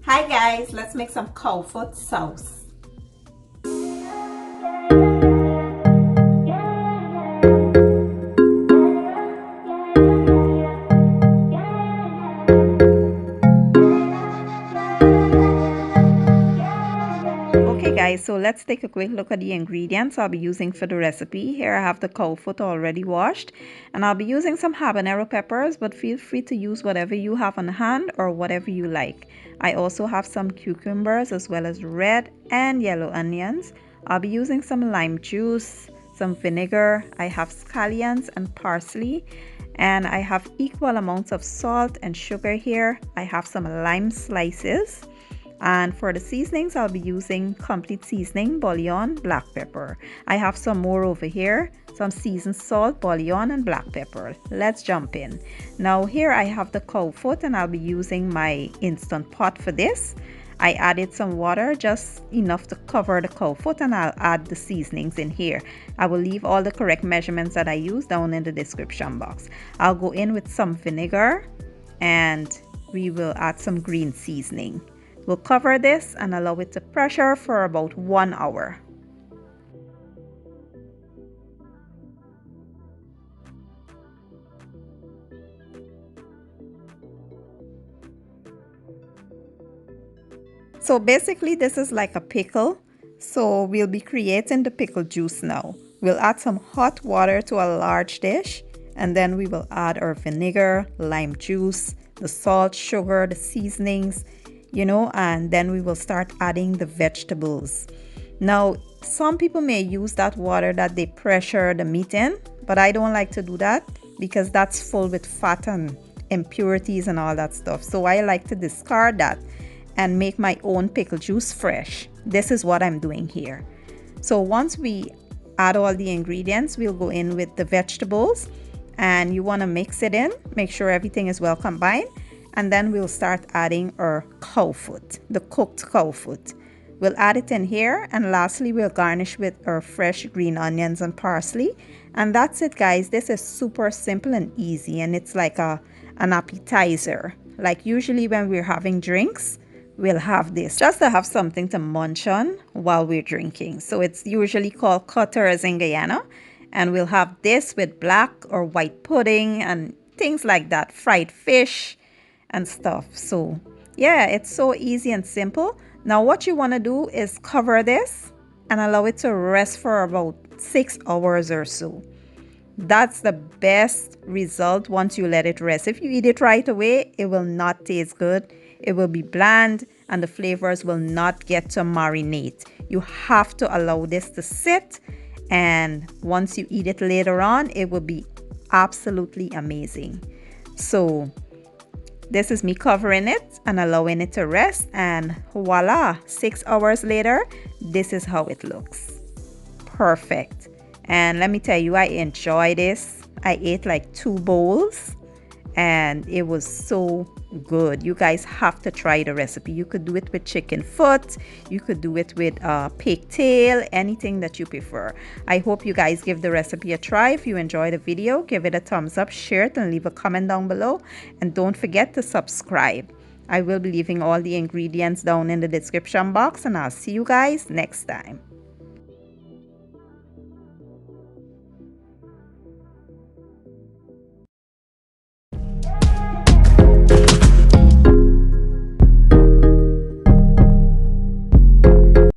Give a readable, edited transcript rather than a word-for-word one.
Hi guys, let's make some cow foot sauce. Okay guys, so let's take a quick look at the ingredients I'll be using for the recipe. Here I have the cow foot already washed, and I'll be using some habanero peppers, but feel free to use whatever you have on hand or whatever you like. I also have some cucumbers as well as red and yellow onions. I'll be using some lime juice, some vinegar. I have scallions and parsley, and I have equal amounts of salt and sugar here. I have some lime slices. And for the seasonings, I'll be using complete seasoning, bouillon, black pepper. I have some more over here, some seasoned salt, bouillon, and black pepper. Let's jump in. Now here I have the cow foot, and I'll be using my instant pot for this. I added some water, just enough to cover the cow foot, and I'll add the seasonings in here. I will leave all the correct measurements that I use down in the description box. I'll go in with some vinegar, and we will add some green seasoning. We'll cover this and allow it to pressure for about 1 hour. So basically this is like a pickle. So we'll be creating the pickle juice now. We'll add some hot water to a large dish, and then we will add our vinegar, lime juice, the salt, sugar, the seasonings, and then we will start adding the vegetables. Now, some people may use that water that they pressure the meat in, but I don't like to do that because that's full with fat and impurities and all that stuff. So I like to discard that and make my own pickle juice fresh. This is what I'm doing here. So once we add all the ingredients, we'll go in with the vegetables, and you want to mix it in, make sure everything is well combined. And then we'll start adding our cow foot, the cooked cow foot. We'll add it in here, and lastly we'll garnish with our fresh green onions and parsley. And that's it guys. This is super simple and easy, and it's like an appetizer. Like usually when we're having drinks, we'll have this just to have something to munch on while we're drinking. So it's usually called cutters in Guyana, and we'll have this with black or white pudding and things like that, fried fish and stuff. So yeah, it's so easy and simple. Now what you want to do is cover this and allow it to rest for about 6 hours or so. That's the best result once you let it rest. If you eat it right away, it will not taste good. It will be bland and the flavors will not get to marinate. You have to allow this to sit, and once you eat it later on, it will be absolutely amazing. So this is me covering it and allowing it to rest, and voila, 6 hours later, this is how it looks. Perfect. And let me tell you, I enjoy this. I ate like 2 bowls and it was so good. You guys have to try the recipe. You could do it with chicken foot, you could do it with pig tail, anything that you prefer. I hope you guys give the recipe a try. If you enjoyed the video, give it a thumbs up, share it, and leave a comment down below, and don't forget to subscribe. I will be leaving all the ingredients down in the description box, and I'll see you guys next time.